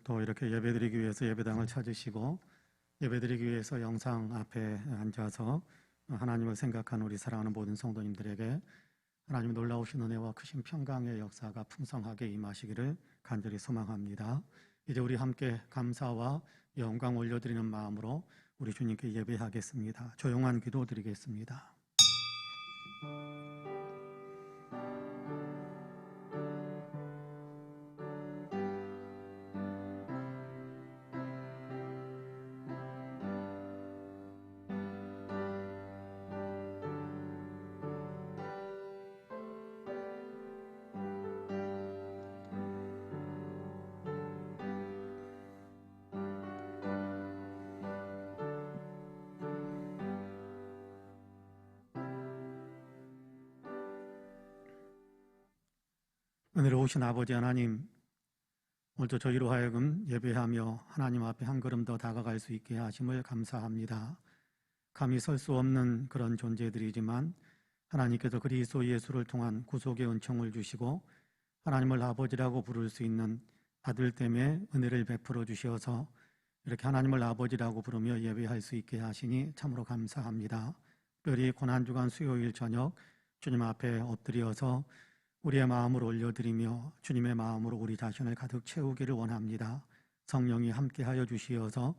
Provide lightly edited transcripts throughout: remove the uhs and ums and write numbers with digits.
또 이렇게 예배드리기 위해서 예배당을 찾으시고 예배드리기 위해서 영상 앞에 앉아서 하나님을 생각하는 우리 사랑하는 모든 성도님들에게 하나님 놀라우신 은혜와 크신 평강의 역사가 풍성하게 임하시기를 간절히 소망합니다. 이제 우리 함께 감사와 영광 올려드리는 마음으로 우리 주님께 예배하겠습니다. 조용한 기도 드리겠습니다. 은혜로우신 아버지 하나님, 오늘도 저희로 하여금 예배하며 하나님 앞에 한 걸음 더 다가갈 수 있게 하심을 감사합니다. 감히 설 수 없는 그런 존재들이지만 하나님께서 그리스도 예수를 통한 구속의 은총을 주시고 하나님을 아버지라고 부를 수 있는 아들됨의 은혜를 베풀어 주셔서 이렇게 하나님을 아버지라고 부르며 예배할 수 있게 하시니 참으로 감사합니다. 특별히 고난주간 수요일 저녁 주님 앞에 엎드려서 우리의 마음을 올려드리며 주님의 마음으로 우리 자신을 가득 채우기를 원합니다. 성령이 함께하여 주시어서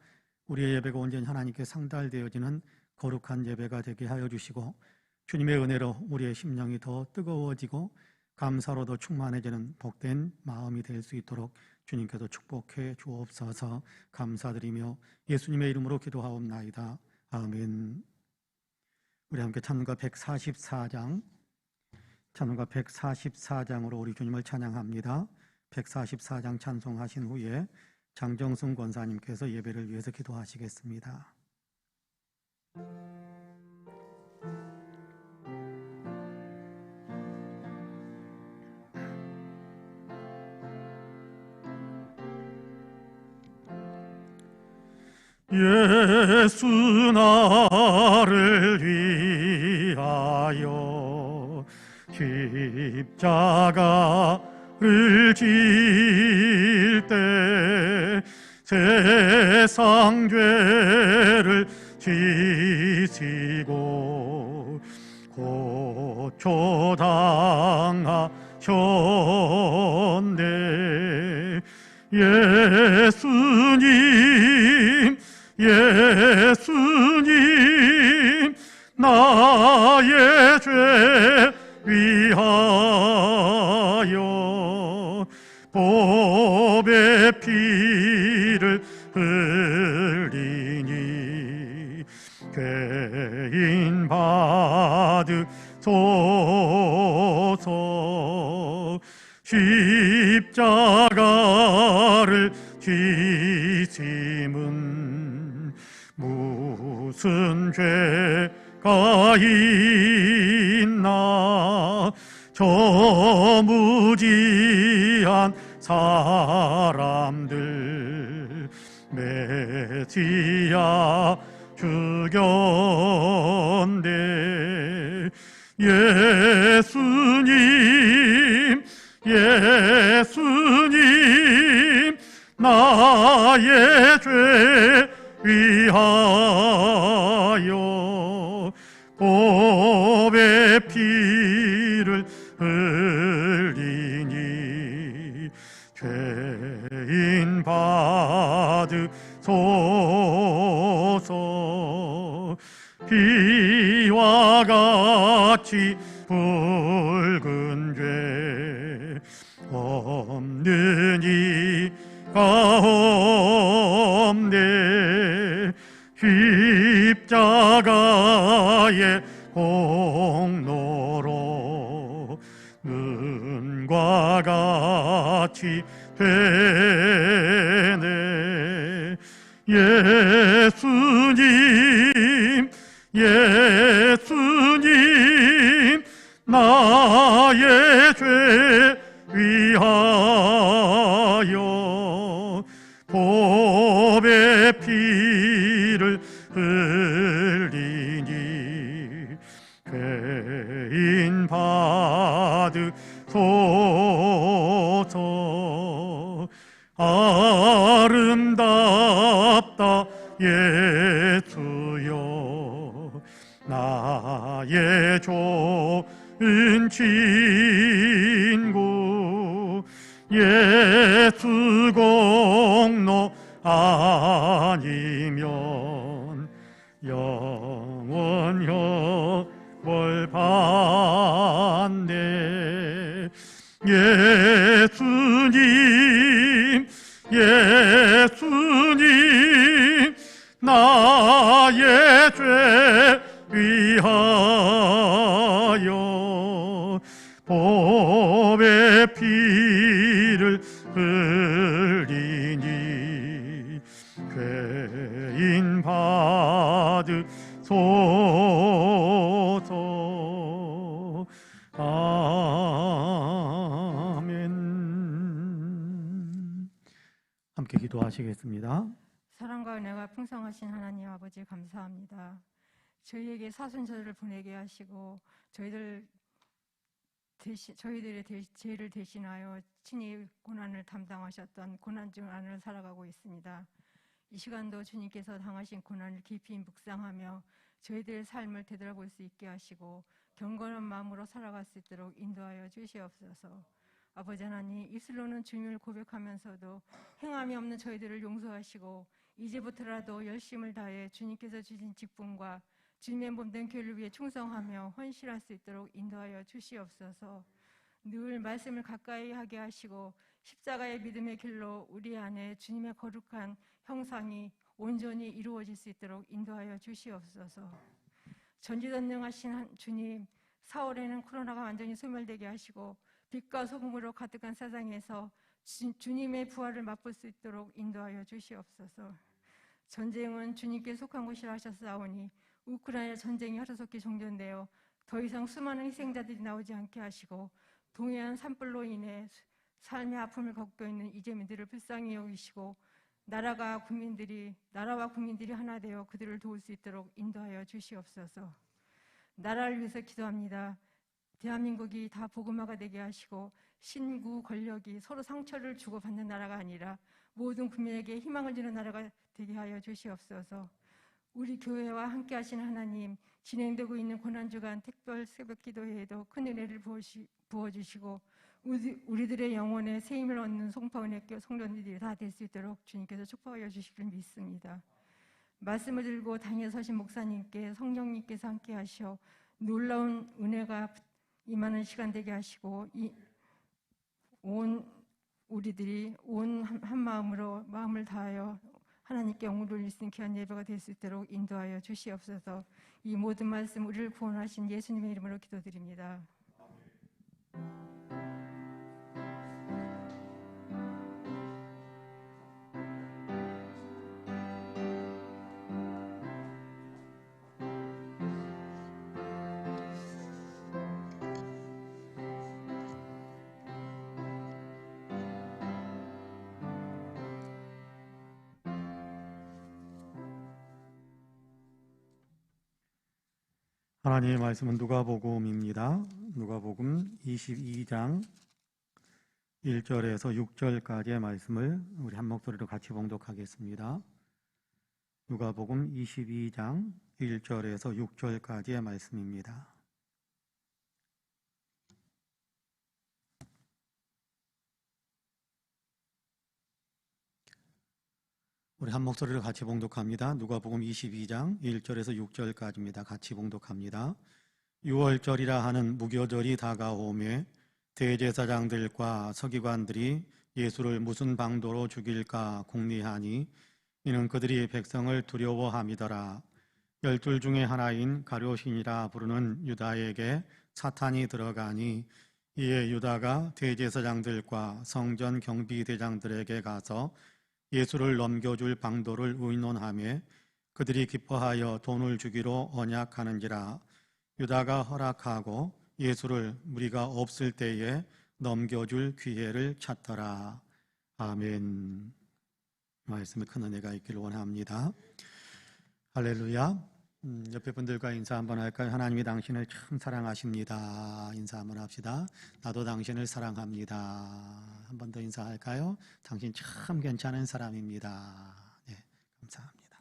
우리의 예배가 온전히 하나님께 상달되어지는 거룩한 예배가 되게 하여 주시고 주님의 은혜로 우리의 심령이 더 뜨거워지고 감사로 더 충만해지는 복된 마음이 될 수 있도록 주님께서 축복해 주옵소서. 감사드리며 예수님의 이름으로 기도하옵나이다. 아멘. 우리 함께 찬송가 144장 찬송가 144장으로 우리 주님을 찬양합니다. 144장 찬송하신 후에 장정승 권사님께서 예배를 위해서 기도하시겠습니다. 예수 나를 위하여 십자가를 질 때 세상 죄를 지시고 고초당하셨네. 예수님 나의 죄 위하여 법의 피를 흘리니 죄인 받으소서. 십자가를 지심은 무슨 죄가 있나. 저 무지한 사람들 메시아 죽였네. 예수님 나의 죄 위하여 법의 피를 흘리니 죄인 받으소서. 피와 같이 붉은 죄 없는 이가 없네. 십자가의 공로로 눈과 같이 되네. 예수님 나의 죄 위하여 법의 피를 흘리니 죄인 받으소서. 나의 좋은 친구 예수 공로 아니면 영원 혈벌 받네. 예수님 나의 죄 위하여 보배 피를 흘리니 죄인 받으소서. 아멘. 함께 기도하시겠습니다. 사랑과 은혜가 풍성하신 하나님 아버지 감사합니다. 저희에게 사순절을 보내게 하시고 저희들의 죄를 대신하여 친히 고난을 담당하셨던 고난 중 안을 살아가고 있습니다. 이 시간도 주님께서 당하신 고난을 깊이 묵상하며 저희들의 삶을 되돌아볼 수 있게 하시고 경건한 마음으로 살아갈 수 있도록 인도하여 주시옵소서. 아버지 하나님, 입술로는 주님을 고백하면서도 행함이 없는 저희들을 용서하시고 이제부터라도 열심을 다해 주님께서 주신 직분과 주님의 몸된 교회를 위해 충성하며 헌신할 수 있도록 인도하여 주시옵소서. 늘 말씀을 가까이 하게 하시고 십자가의 믿음의 길로 우리 안에 주님의 거룩한 형상이 온전히 이루어질 수 있도록 인도하여 주시옵소서. 전지전능하신 주님, 4월에는 코로나가 완전히 소멸되게 하시고 빛과 소금으로 가득한 세상에서 주님의 부활을 맛볼 수 있도록 인도하여 주시옵소서. 전쟁은 주님께 속한 곳이라 하셨사오니 우크라이나 전쟁이 하루속히 종전되어 더 이상 수많은 희생자들이 나오지 않게 하시고 동해안 산불로 인해 삶의 아픔을 겪고 있는 이재민들을 불쌍히 여기시고 나라와 국민들이 하나 되어 그들을 도울 수 있도록 인도하여 주시옵소서. 나라를 위해서 기도합니다. 대한민국이 다 복음화가 되게 하시고 신구 권력이 서로 상처를 주고받는 나라가 아니라 모든 국민에게 희망을 주는 나라가 되게 하여 주시옵소서. 우리 교회와 함께 하신 하나님, 진행되고 있는 고난주간 특별 새벽 기도회에도 큰 은혜를 부어주시고 우리들의 영혼에 새 힘을 얻는 송파은혜교 성도들이 다 될 수 있도록 주님께서 축복하여 주시길 믿습니다. 말씀을 들고 당에 서신 목사님께 성령님께서 함께 하셔 놀라운 은혜가 임하는 시간 되게 하시고 우리들이 온 한 마음으로 마음을 다하여 하나님께 영광을 돌릴 수 있는 귀한 예배가 될 수 있도록 인도하여 주시옵소서. 이 모든 말씀 우리를 구원하신 예수님의 이름으로 기도드립니다. 하나님의 말씀은 누가복음입니다. 누가복음 22장 1절에서 6절까지의 말씀을 우리 한 목소리로 같이 봉독하겠습니다. 누가복음 22장 1절에서 6절까지의 말씀입니다. 우리 한 목소리로 같이 봉독합니다. 누가복음 22장 1절에서 6절까지입니다. 같이 봉독합니다. 6월절이라 하는 무교절이 다가오매 대제사장들과 서기관들이 예수를 무슨 방도로 죽일까 궁리하니 이는 그들이 백성을 두려워함이더라. 12 중에 하나인 가룟신이라 부르는 유다에게 사탄이 들어가니 이에 유다가 대제사장들과 성전 경비대장들에게 가서 예수를 넘겨줄 방도를 의논하며 그들이 기뻐하여 돈을 주기로 언약하는지라. 유다가 허락하고 예수를 무리가 없을 때에 넘겨줄 기회를 찾더라. 아멘. 말씀에 큰 은혜가 있기를 원합니다. 할렐루야. 옆에 분들과 인사 한번 할까요? 하나님이 당신을 참 사랑하십니다. 인사 한번 합시다. 나도 당신을 사랑합니다. 한 번 더 인사할까요? 당신 참 괜찮은 사람입니다. 네, 감사합니다.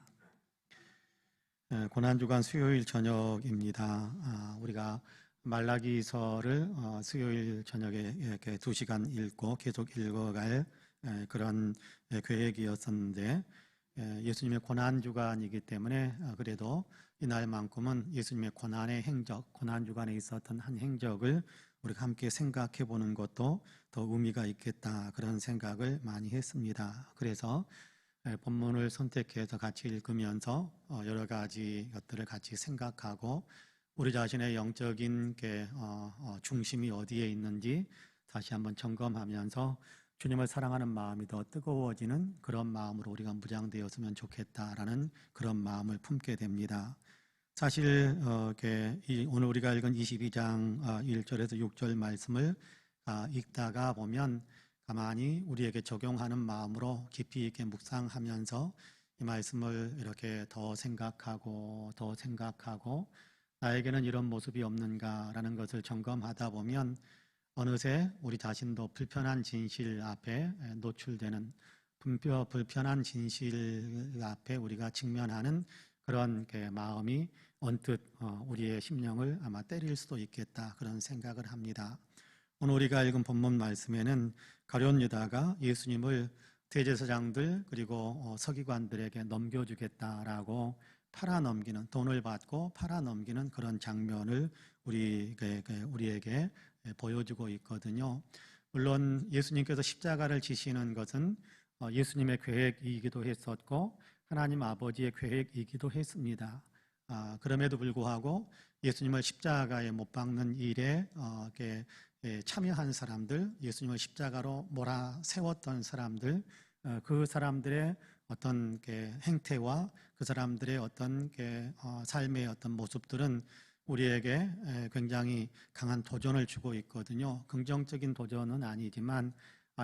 고난주간 수요일 저녁입니다. 우리가 말라기서를 수요일 저녁에 이렇게 2시간 읽고 계속 읽어갈 그런 계획이었었는데, 예수님의 고난주간이기 때문에 그래도 이날만큼은 예수님의 고난의 행적, 고난주간에 있었던 한 행적을 우리가 함께 생각해 보는 것도 더 의미가 있겠다, 그런 생각을 많이 했습니다. 그래서 본문을 선택해서 같이 읽으면서 여러 가지 것들을 같이 생각하고 우리 자신의 영적인 중심이 어디에 있는지 다시 한번 점검하면서 주님을 사랑하는 마음이 더 뜨거워지는 그런 마음으로 우리가 무장되었으면 좋겠다라는 그런 마음을 품게 됩니다. 사실 오늘 우리가 읽은 22장 1절에서 6절 말씀을 읽다가 보면 가만히 우리에게 적용하는 마음으로 깊이 있게 묵상하면서 이 말씀을 이렇게 더 생각하고 나에게는 이런 모습이 없는가라는 것을 점검하다 보면 어느새 우리 자신도 불편한 진실 앞에 노출되는, 불편한 진실 앞에 우리가 직면하는 그런 마음이 언뜻 우리의 심령을 아마 때릴 수도 있겠다, 그런 생각을 합니다. 오늘 우리가 읽은 본문 말씀에는 가룟 유다가 예수님을 대제사장들 그리고 서기관들에게 넘겨주겠다라고 팔아넘기는, 돈을 받고 팔아넘기는 그런 장면을 우리에게 보여주고 있거든요. 물론 예수님께서 십자가를 지시는 것은 예수님의 계획이기도 했었고 하나님 아버지의 계획이기도 했습니다. 그럼에도 불구하고 예수님을 십자가에 못 박는 일에 참여한 사람들, 예수님을 십자가로 몰아세웠던 사람들, 그 사람들의 어떤 행태와 그 사람들의 어떤 삶의 어떤 모습들은 우리에게 굉장히 강한 도전을 주고 있거든요. 긍정적인 도전은 아니지만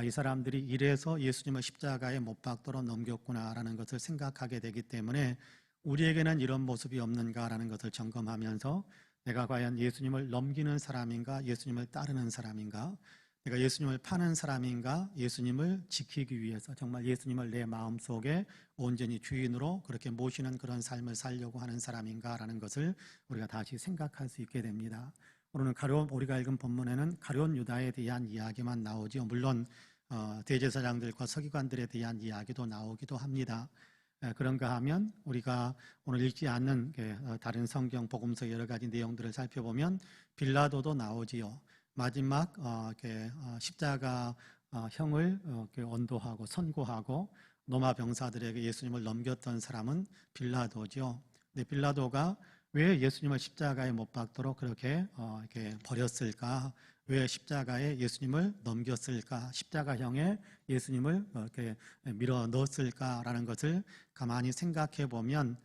이 사람들이 이래서 예수님을 십자가에 못 박도록 넘겼구나라는 것을 생각하게 되기 때문에 우리에게는 이런 모습이 없는가라는 것을 점검하면서 내가 과연 예수님을 넘기는 사람인가, 예수님을 따르는 사람인가, 내가 예수님을 파는 사람인가, 예수님을 지키기 위해서 정말 예수님을 내 마음속에 온전히 주인으로 그렇게 모시는 그런 삶을 살려고 하는 사람인가라는 것을 우리가 다시 생각할 수 있게 됩니다. 오늘은 우리가 읽은 본문에는 가룟 유다에 대한 이야기만 나오죠. 물론 대제사장들과 서기관들에 대한 이야기도 나오기도 합니다. 그런가 하면 우리가 오늘 읽지 않는 다른 성경 복음서 여러 가지 내용들을 살펴보면 빌라도도 나오지요. 마지막 십자가 형을 언도하고 선고하고 로마 병사들에게 예수님을 넘겼던 사람은 빌라도죠. 근데 빌라도가 왜 예수님을 십자가에 못 박도록 그렇게 버렸을까? 왜 십자가에 예수님을 넘겼을까? 십자가형에 예수님을 이렇게 밀어 넣었을까라는 것을 가만히 생각해 보면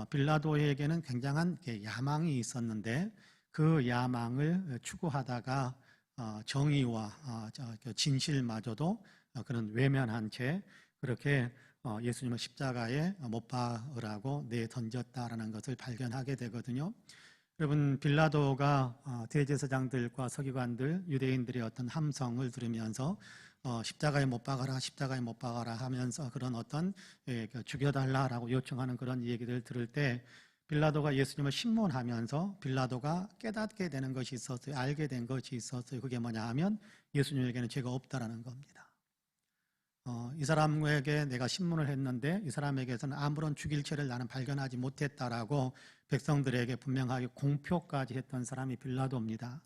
빌라도에게는 굉장한 야망이 있었는데 그 야망을 추구하다가 정의와 진실마저도 그런 외면한 채 그렇게 예수님을 십자가에 못 박으라고 내던졌다라는 것을 발견하게 되거든요. 여러분, 빌라도가 대제사장들과 서기관들, 유대인들의 어떤 함성을 들으면서 십자가에 못 박아라, 십자가에 못 박아라 하면서 그런 어떤 죽여달라라고 요청하는 그런 얘기를 들을 때 빌라도가 예수님을 신문하면서 빌라도가 깨닫게 되는 것이 있었어요. 알게 된 것이 있었어요. 그게 뭐냐 하면 예수님에게는 죄가 없다라는 겁니다. 이 사람에게 내가 신문을 했는데 이 사람에게서는 아무런 죽일 죄를 나는 발견하지 못했다라고 백성들에게 분명하게 공표까지 했던 사람이 빌라도입니다.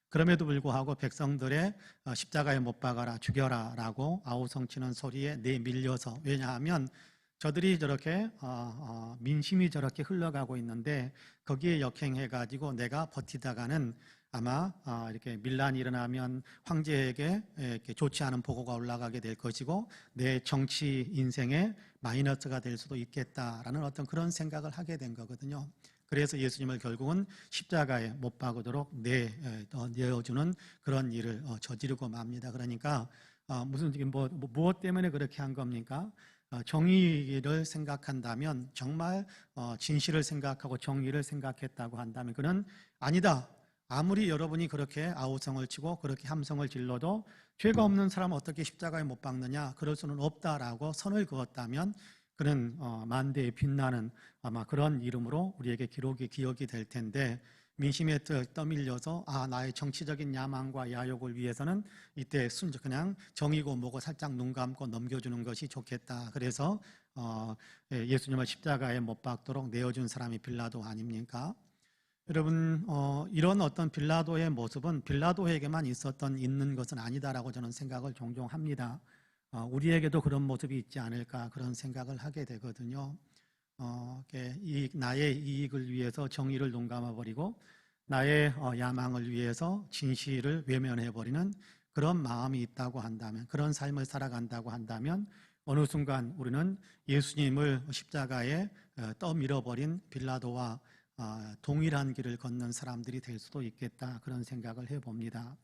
그럼에도 불구하고 백성들의 십자가에 못 박아라, 죽여라 라고 아우성치는 소리에 내밀려서, 왜냐하면 저들이 저렇게 민심이 저렇게 흘러가고 있는데 거기에 역행해가지고 내가 버티다가는 아마 이렇게 밀란이 일어나면 황제에게 이렇게 좋지 않은 보고가 올라가게 될 것이고 내 정치 인생에 마이너스가 될 수도 있겠다라는 어떤 그런 생각을 하게 된 거거든요. 그래서 예수님을 결국은 십자가에 못 박으도록 내어주는 그런 일을 저지르고 맙니다. 그러니까 무슨 무엇 때문에 그렇게 한 겁니까? 정의를 생각한다면, 정말 진실을 생각하고 정의를 생각했다고 한다면 그는 아니다. 아무리 여러분이 그렇게 아우성을 치고 그렇게 함성을 질러도 죄가 없는 사람은 어떻게 십자가에 못 박느냐, 그럴 수는 없다라고 선을 그었다면 그는 만대에 빛나는 아마 그런 이름으로 우리에게 기억이 될 텐데, 민심에 떠밀려서 나의 정치적인 야망과 야욕을 위해서는 이때 그냥 정이고 뭐고 살짝 눈 감고 넘겨주는 것이 좋겠다. 그래서 예수님을 십자가에 못 박도록 내어준 사람이 빌라도 아닙니까? 여러분, 이런 어떤 빌라도의 모습은 빌라도에게만 있는 것은 아니다라고 저는 생각을 종종 합니다. 우리에게도 그런 모습이 있지 않을까 그런 생각을 하게 되거든요. 나의 이익을 위해서 정의를 눈 감아버리고 나의 야망을 위해서 진실을 외면해버리는 그런 마음이 있다고 한다면, 그런 삶을 살아간다고 한다면 어느 순간 우리는 예수님을 십자가에 떠밀어버린 빌라도와 동일한 길을 걷는 사람들이 될 수도 있겠다, 그런 생각을 해봅니다.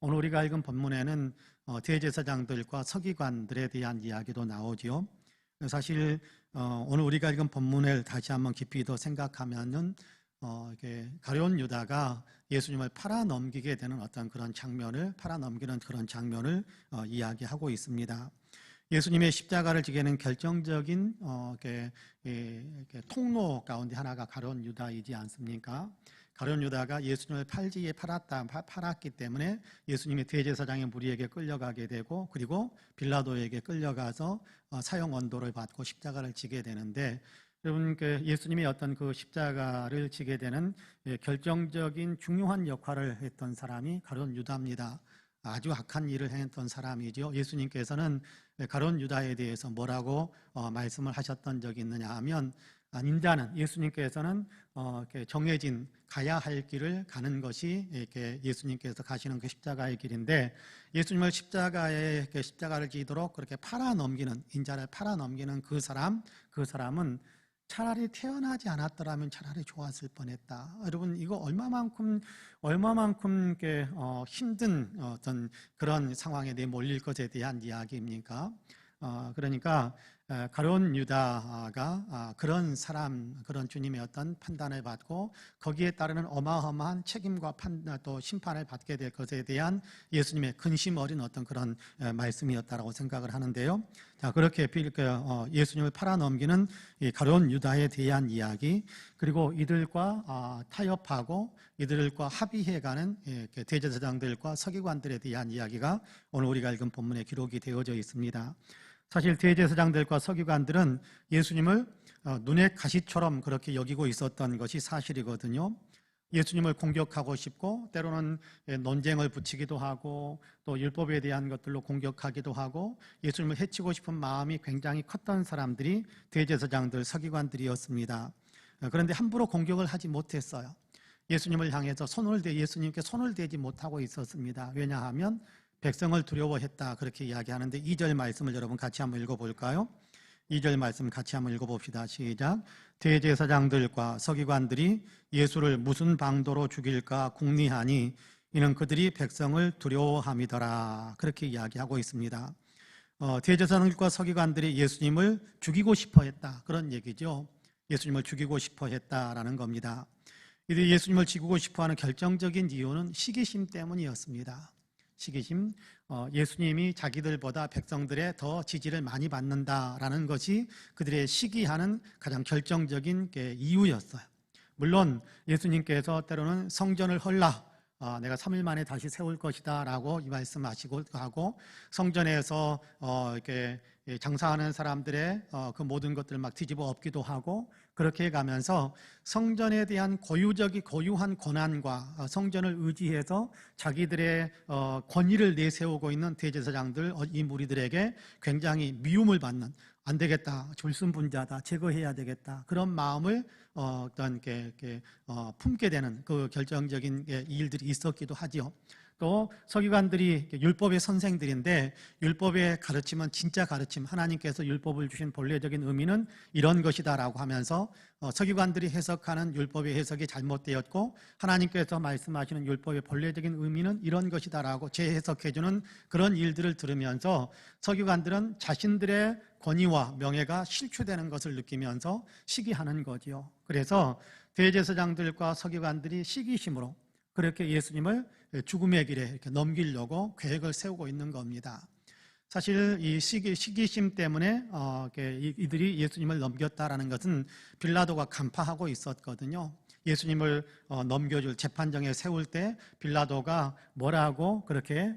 오늘 우리가 읽은 본문에는 대제사장들과 서기관들에 대한 이야기도 나오지요. 사실 오늘 우리가 읽은 본문을 다시 한번 깊이 더 생각하면은 가룟 유다가 예수님을 팔아넘기게 되는 어떤 그런 장면을, 팔아넘기는 그런 장면을 이야기하고 있습니다. 예수님의 십자가를 지게 되는 결정적인 통로 가운데 하나가 가룟 유다이지 않습니까? 가룟 유다가 예수님을 팔았기 때문에 예수님이 대제사장의 무리에게 끌려가게 되고, 그리고 빌라도에게 끌려가서 사형 언도를 받고 십자가를 지게 되는데, 여러분, 예수님이 어떤 그 십자가를 지게 되는 결정적인 중요한 역할을 했던 사람이 가룟 유다입니다. 아주 악한 일을 했던 사람이죠. 예수님께서는 가룟 유다에 대해서 뭐라고 말씀을 하셨던 적이 있느냐 하면, 인자는, 예수님께서는 정해진 가야 할 길을 가는 것이 이렇게 예수님께서 가시는 그 십자가의 길인데, 예수님을 십자가를 지도록 그렇게 인자를 팔아넘기는 그 사람은 차라리 태어나지 않았더라면 차라리 좋았을 뻔했다. 여러분, 이거 얼마만큼 힘든 어떤 그런 상황에 내몰릴 것에 대한 이야기입니까? 그러니까 가룟 유다가 그런 주님의 어떤 판단을 받고 거기에 따르는 어마어마한 책임과 또 심판을 받게 될 것에 대한 예수님의 근심 어린 어떤 그런 말씀이었다라고 생각을 하는데요. 자, 그렇게 예수님을 팔아넘기는 이 가룟 유다에 대한 이야기, 그리고 이들과 타협하고 이들과 합의해가는 대제사장들과 서기관들에 대한 이야기가 오늘 우리가 읽은 본문에 기록이 되어져 있습니다. 사실 대제사장들과 서기관들은 예수님을 눈의 가시처럼 그렇게 여기고 있었던 것이 사실이거든요. 예수님을 공격하고 싶고, 때로는 논쟁을 붙이기도 하고, 또 율법에 대한 것들로 공격하기도 하고, 예수님을 해치고 싶은 마음이 굉장히 컸던 사람들이 대제사장들, 서기관들이었습니다. 그런데 함부로 공격을 하지 못했어요. 예수님을 향해서 예수님께 손을 대지 못하고 있었습니다. 왜냐하면 백성을 두려워했다, 그렇게 이야기하는데, 2절 말씀을 여러분 같이 한번 읽어볼까요? 2절 말씀 같이 한번 읽어봅시다. 시작. 대제사장들과 서기관들이 예수를 무슨 방도로 죽일까 궁리하니 이는 그들이 백성을 두려워함이더라, 그렇게 이야기하고 있습니다. 대제사장들과 서기관들이 예수님을 죽이고 싶어 했다, 그런 얘기죠. 예수님을 죽이고 싶어 했다라는 겁니다. 이들이 예수님을 죽이고 싶어하는 결정적인 이유는 시기심 때문이었습니다. 시기심, 예수님이 자기들보다 백성들의 더 지지를 많이 받는다라는 것이 그들의 시기하는 가장 결정적인 이유였어요. 물론 예수님께서 때로는 성전을 헐라, 내가 3일 만에 다시 세울 것이다 라고 이 말씀하시고 하고, 성전에서 이렇게 장사하는 사람들의 그 모든 것들을 막 뒤집어 엎기도 하고, 그렇게 가면서 성전에 대한 고유한 권한과 성전을 의지해서 자기들의 권위를 내세우고 있는 대제사장들, 이 무리들에게 굉장히 미움을 받는, 안 되겠다, 졸순분자다, 제거해야 되겠다, 그런 마음을 품게 되는 그 결정적인 일들이 있었기도 하지요. 또 서기관들이 율법의 선생들인데, 율법의 가르침은 진짜 가르침, 하나님께서 율법을 주신 본래적인 의미는 이런 것이다라고 하면서 서기관들이 해석하는 율법의 해석이 잘못되었고, 하나님께서 말씀하시는 율법의 본래적인 의미는 이런 것이다라고 재해석해주는 그런 일들을 들으면서 서기관들은 자신들의 권위와 명예가 실추되는 것을 느끼면서 시기하는 거지요. 그래서 대제사장들과 서기관들이 시기심으로 그렇게 예수님을 죽음의 길에 이렇게 넘기려고 계획을 세우고 있는 겁니다. 사실 이 시기심 때문에 이들이 예수님을 넘겼다라는 것은 빌라도가 간파하고 있었거든요. 예수님을 넘겨줄 재판정에 세울 때 빌라도가 뭐라고 그렇게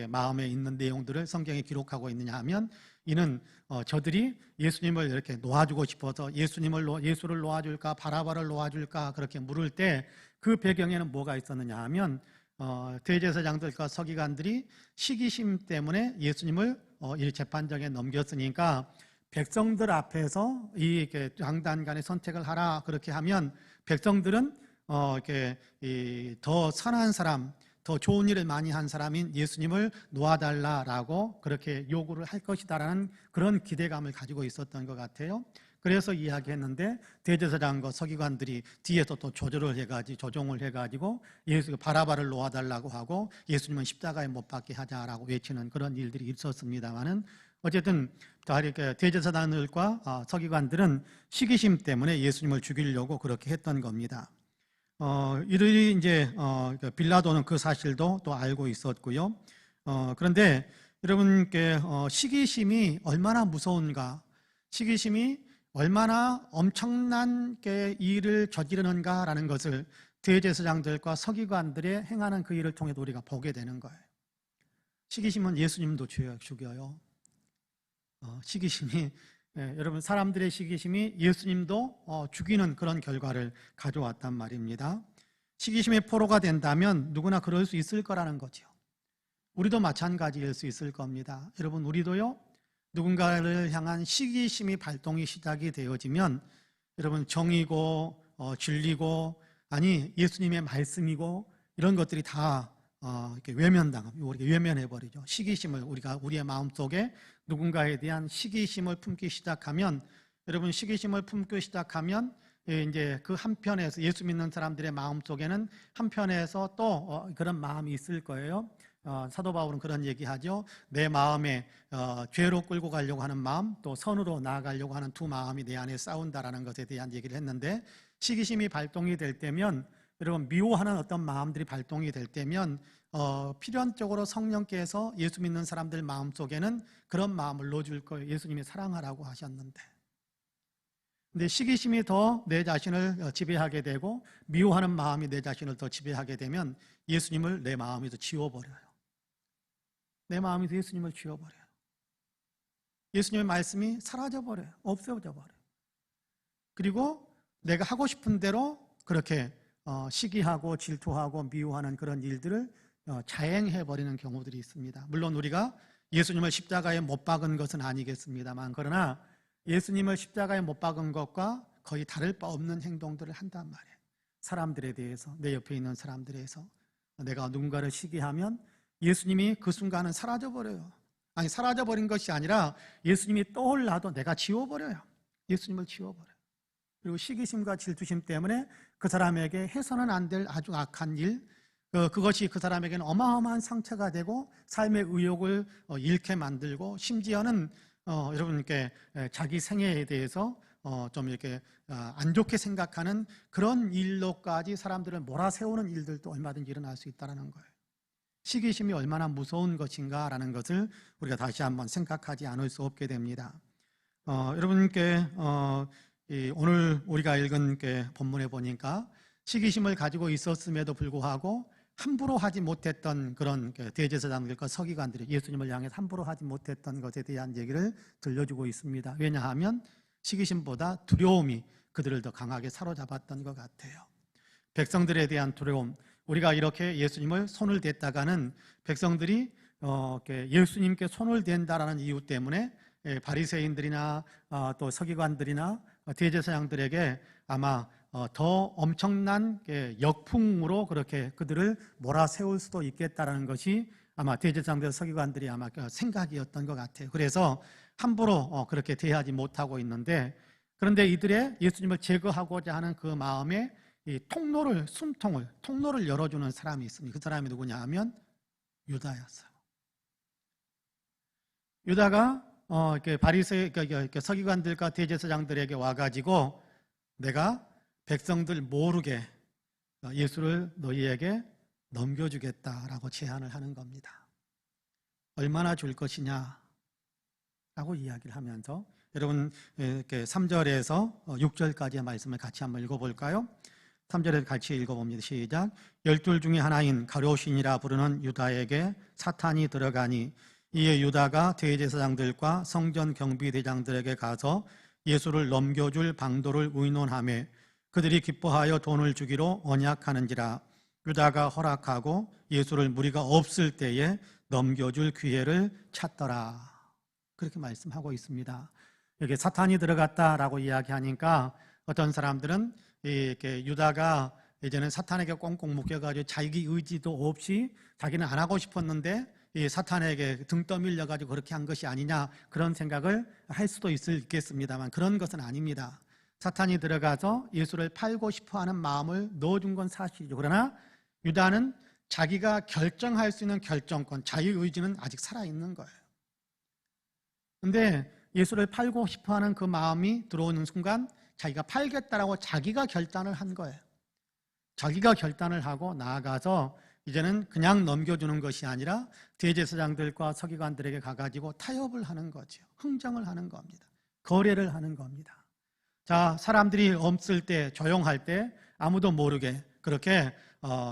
마음에 있는 내용들을 성경에 기록하고 있느냐 하면, 이는 저들이 예수님을 이렇게 놓아주고 싶어서 예수를 놓아줄까 바라바를 놓아줄까 그렇게 물을 때 그 배경에는 뭐가 있었느냐 하면, 대제사장들과 서기관들이 시기심 때문에 예수님을 이 재판정에 넘겼으니까 백성들 앞에서 이 장단간의 선택을 하라 그렇게 하면 백성들은 더 선한 사람, 더 좋은 일을 많이 한 사람인 예수님을 놓아달라라고 그렇게 요구를 할 것이다라는 그런 기대감을 가지고 있었던 것 같아요. 그래서 이야기했는데 대제사장과 서기관들이 뒤에서 또 조종을 해가지고 바라바를 놓아달라고 하고 예수님은 십자가에 못 박게 하자라고 외치는 그런 일들이 있었습니다만은, 어쨌든 대제사장들과 서기관들은 시기심 때문에 예수님을 죽이려고 그렇게 했던 겁니다. 이들이 이제 빌라도는 그 사실도 또 알고 있었고요. 그런데 여러분께 시기심이 얼마나 무서운가, 시기심이 얼마나 엄청난 일을 저지르는가라는 것을 대제사장들과 서기관들의 행하는 그 일을 통해서 우리가 보게 되는 거예요. 시기심은 예수님도 죽여요. 시기심이 여러분, 사람들의 시기심이 예수님도 죽이는 그런 결과를 가져왔단 말입니다. 시기심의 포로가 된다면 누구나 그럴 수 있을 거라는 거죠. 우리도 마찬가지일 수 있을 겁니다. 여러분, 우리도요, 누군가를 향한 시기심이 발동이 시작이 되어지면 여러분, 정이고 진리고 아니 예수님의 말씀이고 이런 것들이 다 이렇게 우리가 외면해버리죠. 시기심을 우리의 마음속에 누군가에 대한 시기심을 품기 시작하면, 여러분, 시기심을 품기 시작하면 이제 그 한편에서 예수 믿는 사람들의 마음속에는 한편에서 또 그런 마음이 있을 거예요. 사도 바울은 그런 얘기하죠. 내 마음에 죄로 끌고 가려고 하는 마음, 또 선으로 나아가려고 하는 두 마음이 내 안에 싸운다라는 것에 대한 얘기를 했는데, 시기심이 발동이 될 때면, 여러분, 미워하는 어떤 마음들이 발동이 될 때면 필연적으로 성령께서 예수 믿는 사람들 마음속에는 그런 마음을 넣어줄 거예요. 예수님이 사랑하라고 하셨는데. 근데 시기심이 더 내 자신을 지배하게 되고 미워하는 마음이 내 자신을 더 지배하게 되면 예수님을 내 마음에서 지워버려요. 내 마음에서 예수님을 지워버려요. 예수님의 말씀이 사라져버려요. 없어져버려요. 그리고 내가 하고 싶은 대로 그렇게 시기하고 질투하고 미워하는 그런 일들을 자행해버리는 경우들이 있습니다. 물론 우리가 예수님을 십자가에 못 박은 것은 아니겠습니다만, 그러나 예수님을 십자가에 못 박은 것과 거의 다를 바 없는 행동들을 한단 말이에요. 사람들에 대해서, 내 옆에 있는 사람들에 대해서 내가 누군가를 시기하면 예수님이 그 순간은 사라져버려요. 아니, 사라져버린 것이 아니라 예수님이 떠올라도 내가 지워버려요. 예수님을 지워버려요. 그리고 시기심과 질투심 때문에 그 사람에게 해서는 안 될 아주 악한 일, 그것이 그 사람에게는 어마어마한 상처가 되고 삶의 의욕을 잃게 만들고, 심지어는 여러분께 자기 생애에 대해서 좀 이렇게 안 좋게 생각하는 그런 일로까지 사람들을 몰아세우는 일들도 얼마든지 일어날 수 있다는 거예요. 시기심이 얼마나 무서운 것인가라는 것을 우리가 다시 한번 생각하지 않을 수 없게 됩니다. 여러분께 오늘 우리가 읽은 본문에 보니까 시기심을 가지고 있었음에도 불구하고 함부로 하지 못했던 그런 대제사장들과 서기관들이 예수님을 향해서 함부로 하지 못했던 것에 대한 얘기를 들려주고 있습니다. 왜냐하면 시기심보다 두려움이 그들을 더 강하게 사로잡았던 것 같아요. 백성들에 대한 두려움, 우리가 이렇게 예수님을 손을 댔다가는 백성들이 예수님께 손을 댄다라는 이유 때문에 바리새인들이나 또 서기관들이나 대제사장들에게 아마 더 엄청난 역풍으로 그렇게 그들을 몰아세울 수도 있겠다라는 것이 아마 대제사장들 서기관들이 아마 생각이었던 것 같아요. 그래서 함부로 그렇게 대하지 못하고 있는데, 그런데 이들의 예수님을 제거하고자 하는 그 마음에 이 통로를 열어주는 사람이 있습니다. 그 사람이 누구냐 하면 유다였어요. 유다가 서기관들과 대제사장들에게 와가지고 내가 백성들 모르게 예수를 너희에게 넘겨주겠다라고 제안을 하는 겁니다. 얼마나 줄 것이냐? 라고 이야기를 하면서 여러분 이렇게 3절에서 6절까지의 말씀을 같이 한번 읽어볼까요? 3절에 같이 읽어봅니다. 시작. 12 중에 하나인 가룟신이라 부르는 유다에게 사탄이 들어가니 이에 유다가 대제사장들과 성전 경비대장들에게 가서 예수를 넘겨줄 방도를 의논하며 그들이 기뻐하여 돈을 주기로 언약하는지라. 유다가 허락하고 예수를 무리가 없을 때에 넘겨줄 기회를 찾더라. 그렇게 말씀하고 있습니다. 여기 사탄이 들어갔다라고 이야기하니까 어떤 사람들은 이렇게 유다가 이제는 사탄에게 꽁꽁 묶여가지고 자기 의지도 없이 자기는 안 하고 싶었는데 이 사탄에게 등 떠밀려가지고 그렇게 한 것이 아니냐 그런 생각을 할 수도 있겠습니다만 그런 것은 아닙니다. 사탄이 들어가서 예수를 팔고 싶어하는 마음을 넣어준 건 사실이죠. 그러나 유다는 자기가 결정할 수 있는 결정권, 자유의지는 아직 살아있는 거예요. 그런데 예수를 팔고 싶어하는 그 마음이 들어오는 순간 자기가 팔겠다라고 자기가 결단을 한 거예요. 자기가 결단을 하고 나아가서 이제는 그냥 넘겨주는 것이 아니라 대제사장들과 서기관들에게 가가지고 타협을 하는 거죠. 흥정을 하는 겁니다. 거래를 하는 겁니다. 자, 사람들이 없을 때, 조용할 때 아무도 모르게 그렇게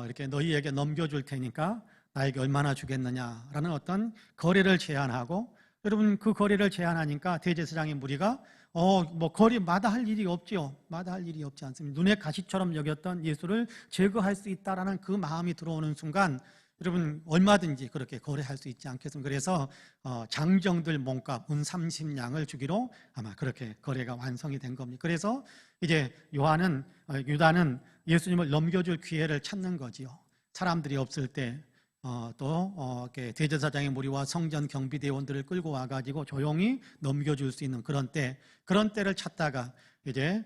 이렇게 너희에게 넘겨줄 테니까 나에게 얼마나 주겠느냐라는 어떤 거래를 제안하고, 여러분 그 거래를 제안하니까 대제사장의 무리가 뭐 거리 마다할 일이 없지요. 마다할 일이 없지 않습니다. 눈에 가시처럼 여겼던 예수를 제거할 수 있다라는 그 마음이 들어오는 순간 여러분 얼마든지 그렇게 거래할 수 있지 않겠습니까? 그래서 장정들 몸값 은 30냥을 주기로 아마 그렇게 거래가 완성이 된 겁니다. 그래서 이제 유다는 예수님을 넘겨줄 기회를 찾는 거지요. 사람들이 없을 때 또 대제사장의 무리와 성전 경비대원들을 끌고 와가지고 조용히 넘겨줄 수 있는 그런 때를 찾다가 이제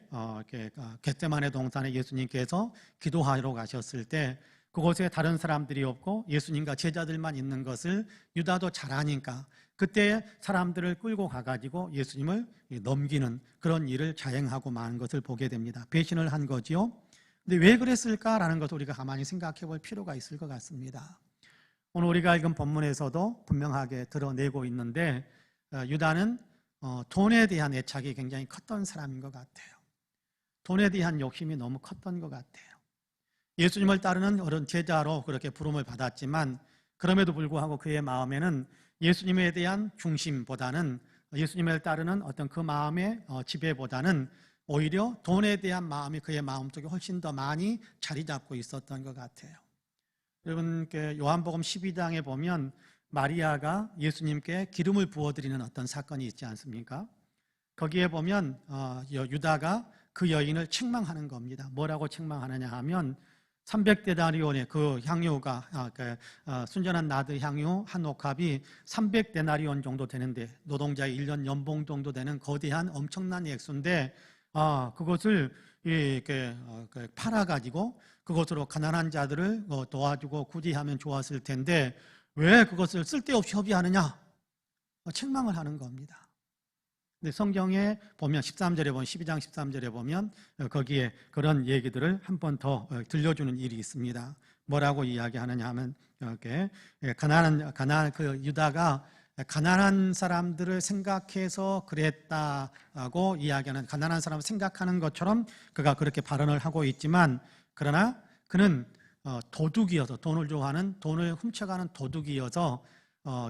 겟세마네 동산에 예수님께서 기도하러 가셨을 때 그곳에 다른 사람들이 없고 예수님과 제자들만 있는 것을 유다도 잘 아니까 그때 사람들을 끌고 가가지고 예수님을 넘기는 그런 일을 자행하고 마는 것을 보게 됩니다. 배신을 한 거지요. 근데 왜 그랬을까라는 것을 우리가 가만히 생각해 볼 필요가 있을 것 같습니다. 오늘 우리가 읽은 본문에서도 분명하게 드러내고 있는데 유다는 돈에 대한 애착이 굉장히 컸던 사람인 것 같아요. 돈에 대한 욕심이 너무 컸던 것 같아요. 예수님을 따르는 어른 제자로 그렇게 부름을 받았지만 그럼에도 불구하고 그의 마음에는 예수님에 대한 중심보다는 예수님을 따르는 어떤 그 마음의 지배보다는 오히려 돈에 대한 마음이 그의 마음속에 훨씬 더 많이 자리 잡고 있었던 것 같아요. 여러분 요한복음 12장에 보면 마리아가 예수님께 기름을 부어드리는 어떤 사건이 있지 않습니까? 거기에 보면 유다가 그 여인을 책망하는 겁니다. 뭐라고 책망하느냐 하면 300데나리온의 그 향유가 순전한 나드 향유 한 옥합이 300데나리온 정도 되는데 노동자의 1년 연봉 정도 되는 거대한 엄청난 액수인데 그것을 이렇게 팔아가지고 그것으로 가난한 자들을 도와주고 구제하면 좋았을 텐데 왜 그것을 쓸데없이 허비하느냐 책망을 하는 겁니다. 근데 성경에 보면 13절에 보면 12장 13절에 보면 거기에 그런 얘기들을 한 번 더 들려주는 일이 있습니다. 뭐라고 이야기하느냐 하면 이렇게 가난한 그 유다가 가난한 사람들을 생각해서 그랬다고 이야기하는, 가난한 사람을 생각하는 것처럼 그가 그렇게 발언을 하고 있지만 그러나 그는 도둑이어서, 돈을 좋아하는, 돈을 훔쳐가는 도둑이어서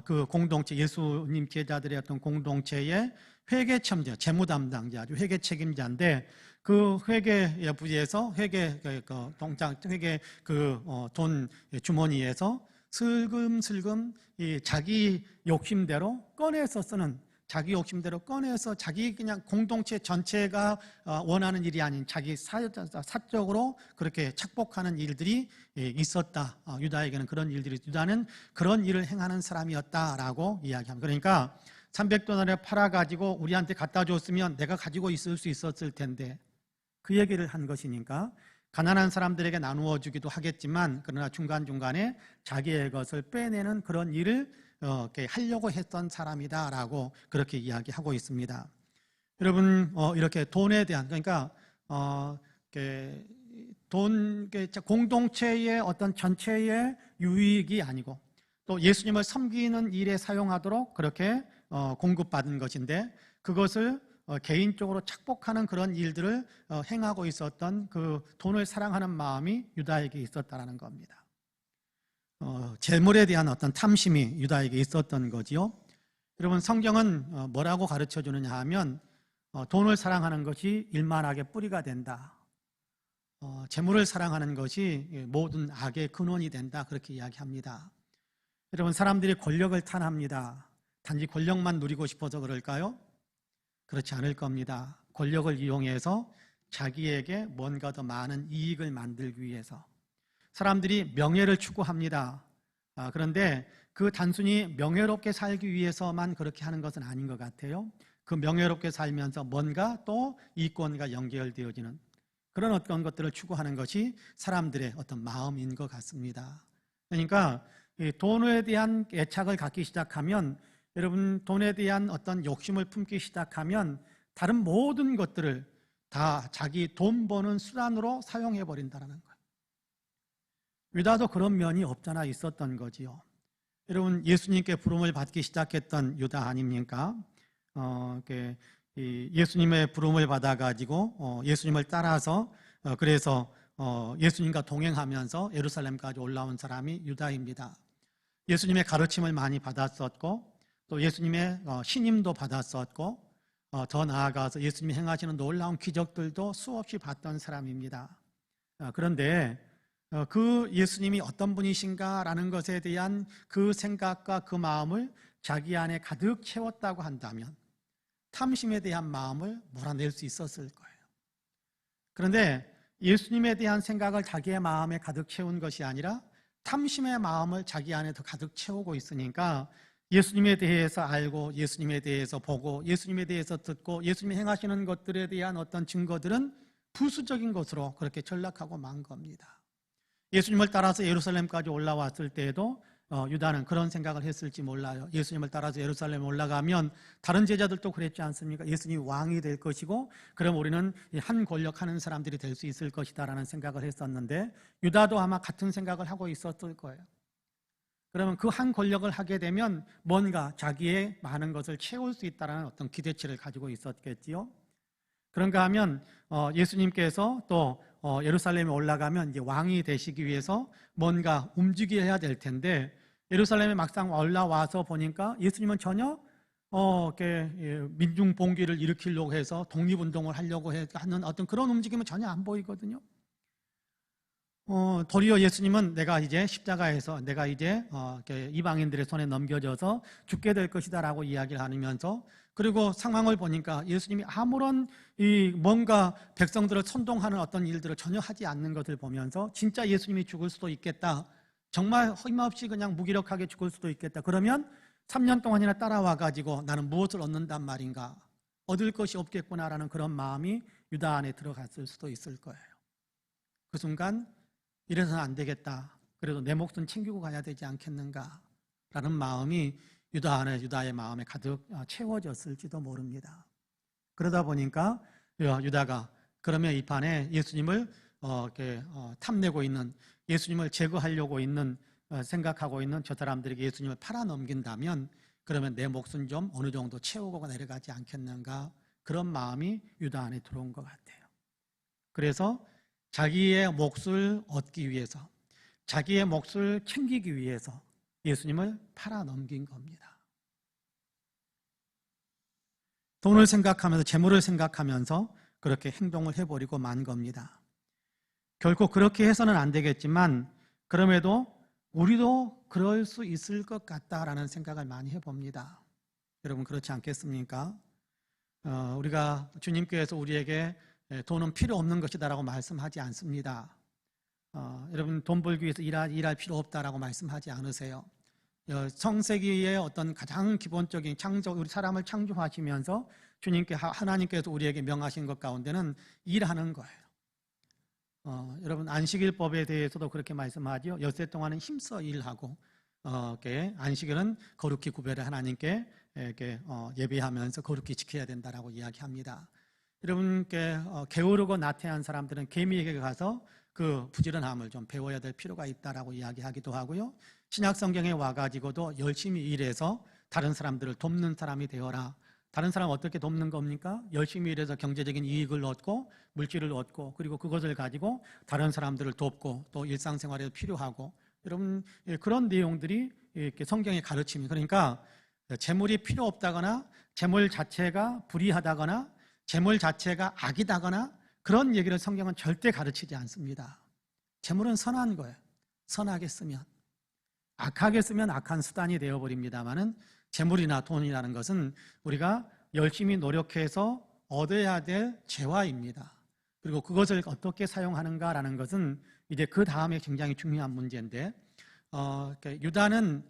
그 공동체, 예수님 제자들의 어떤 공동체의 회계 첨자, 재무 담당자, 아주 회계 책임자인데 그 회계 부지에서 회계 돈 주머니에서 슬금슬금 자기 욕심대로 꺼내서 쓰는, 자기 욕심대로 꺼내서 자기 그냥 공동체 전체가 원하는 일이 아닌 자기 사적으로 그렇게 착복하는 일들이 있었다. 유다에게는 그런 일들이, 유다는 그런 일을 행하는 사람이었다라고 이야기합니다. 그러니까 300데나리온을 팔아가지고 우리한테 갖다 줬으면 내가 가지고 있을 수 있었을 텐데 그 얘기를 한 것이니까 가난한 사람들에게 나누어 주기도 하겠지만 그러나 중간중간에 자기의 것을 빼내는 그런 일을 이렇게 하려고 했던 사람이다라고 그렇게 이야기하고 있습니다. 여러분 이렇게 돈에 대한, 그러니까 공동체의 어떤 전체의 유익이 아니고 또 예수님을 섬기는 일에 사용하도록 그렇게 공급받은 것인데 그것을 개인적으로 착복하는 그런 일들을 행하고 있었던 그 돈을 사랑하는 마음이 유다에게 있었다는 겁니다. 재물에 대한 어떤 탐심이 유다에게 있었던 거지요. 여러분, 성경은 뭐라고 가르쳐 주느냐 하면 돈을 사랑하는 것이 일만악의 뿌리가 된다. 재물을 사랑하는 것이 모든 악의 근원이 된다. 그렇게 이야기합니다. 여러분, 사람들이 권력을 탄합니다. 단지 권력만 누리고 싶어서 그럴까요? 그렇지 않을 겁니다. 권력을 이용해서 자기에게 뭔가 더 많은 이익을 만들기 위해서 사람들이 명예를 추구합니다. 그런데 그 단순히 명예롭게 살기 위해서만 그렇게 하는 것은 아닌 것 같아요. 그 명예롭게 살면서 뭔가 또 이권과 연결되어지는 그런 어떤 것들을 추구하는 것이 사람들의 어떤 마음인 것 같습니다. 그러니까 돈에 대한 애착을 갖기 시작하면, 여러분, 돈에 대한 어떤 욕심을 품기 시작하면 다른 모든 것들을 다 자기 돈 버는 수단으로 사용해 버린다는 거예요. 유다도 그런 면이 없잖아 있었던 거지요. 여러분, 예수님께 부름을 받기 시작했던 유다 아닙니까? 예수님의 부름을 받아가지고 예수님을 따라서 그래서 예수님과 동행하면서 예루살렘까지 올라온 사람이 유다입니다. 예수님의 가르침을 많이 받았었고 또 예수님의 신임도 받았었고 더 나아가서 예수님이 행하시는 놀라운 기적들도 수없이 봤던 사람입니다. 그런데 그 예수님이 어떤 분이신가라는 것에 대한 그 생각과 그 마음을 자기 안에 가득 채웠다고 한다면 탐심에 대한 마음을 몰아낼 수 있었을 거예요. 그런데 예수님에 대한 생각을 자기의 마음에 가득 채운 것이 아니라 탐심의 마음을 자기 안에 더 가득 채우고 있으니까 예수님에 대해서 알고 예수님에 대해서 보고 예수님에 대해서 듣고 예수님이 행하시는 것들에 대한 어떤 증거들은 부수적인 것으로 그렇게 전락하고 만 겁니다. 예수님을 따라서 예루살렘까지 올라왔을 때에도 유다는 그런 생각을 했을지 몰라요. 예수님을 따라서 예루살렘에 올라가면 다른 제자들도 그랬지 않습니까? 예수님이 왕이 될 것이고 그럼 우리는 한 권력하는 사람들이 될 수 있을 것이다 라는 생각을 했었는데 유다도 아마 같은 생각을 하고 있었을 거예요. 그러면 그 한 권력을 하게 되면 뭔가 자기의 많은 것을 채울 수 있다는 어떤 기대치를 가지고 있었겠지요. 그런가 하면 예수님께서 또 예루살렘에 올라가면 이제 왕이 되시기 위해서 뭔가 움직여야 될 텐데 예루살렘에 막상 올라와서 보니까 예수님은 전혀 민중 봉기를 일으키려고 해서 독립운동을 하려고 하는 어떤 그런 움직임은 전혀 안 보이거든요. 도리어 예수님은 내가 이제 십자가에서 내가 이제 이방인들의 손에 넘겨져서 죽게 될 것이다 라고 이야기를 하면서 그리고 상황을 보니까 예수님이 아무런 뭔가 백성들을 선동하는 어떤 일들을 전혀 하지 않는 것을 보면서 진짜 예수님이 죽을 수도 있겠다. 정말 힘없이 그냥 무기력하게 죽을 수도 있겠다. 그러면 3년 동안이나 따라와 가지고 나는 무엇을 얻는단 말인가? 얻을 것이 없겠구나라는 그런 마음이 유다 안에 들어갔을 수도 있을 거예요. 그 순간 이래서는 안 되겠다. 그래도 내 몫은 챙기고 가야 되지 않겠는가? 라는 마음이 유다의 마음에 가득 채워졌을지도 모릅니다. 그러다 보니까 유다가 그러면 이 판에 예수님을 탐내고 있는, 예수님을 제거하려고 있는 생각하고 있는 저 사람들에게 예수님을 팔아넘긴다면 그러면 내 몫은 좀 어느 정도 채우고 내려가지 않겠는가? 그런 마음이 유다 안에 들어온 것 같아요. 그래서 자기의 몫을 얻기 위해서, 자기의 몫을 챙기기 위해서 예수님을 팔아넘긴 겁니다. 돈을 생각하면서, 재물을 생각하면서 그렇게 행동을 해버리고 만 겁니다. 결코 그렇게 해서는 안 되겠지만 그럼에도 우리도 그럴 수 있을 것 같다라는 생각을 많이 해봅니다. 여러분 그렇지 않겠습니까? 우리가 주님께서 우리에게 돈은 필요 없는 것이다라고 말씀하지 않습니다. 여러분 돈 벌기 위해서 일할 필요 없다라고 말씀하지 않으세요.創세기의 어떤 가장 기본적인 우리 사람을 창조하시면서 하나님께서 우리에게 명하신 것 가운데는 일하는 거예요. 여러분 안식일법에 대해서도 그렇게 말씀하죠. 엿새 동안은 힘써 일하고 안식일은 거룩히 구별해 하나님께 예배하면서 거룩히 지켜야 된다라고 이야기합니다. 여러분께 게으르고 나태한 사람들은 개미에게 가서 그 부지런함을 좀 배워야 될 필요가 있다라고 이야기하기도 하고요. 신약 성경에 와가지고도 열심히 일해서 다른 사람들을 돕는 사람이 되어라. 다른 사람 어떻게 돕는 겁니까? 열심히 일해서 경제적인 이익을 얻고 물질을 얻고 그리고 그것을 가지고 다른 사람들을 돕고 또 일상생활에 필요하고 여러분 그런 내용들이 이렇게 성경의 가르침이 그러니까 재물이 필요 없다거나 재물 자체가 불의하다거나 재물 자체가 악이다거나 그런 얘기를 성경은 절대 가르치지 않습니다. 재물은 선한 거예요. 선하게 쓰면. 악하게 쓰면 악한 수단이 되어버립니다만은 재물이나 돈이라는 것은 우리가 열심히 노력해서 얻어야 될 재화입니다. 그리고 그것을 어떻게 사용하는가라는 것은 이제 그 다음에 굉장히 중요한 문제인데 유다는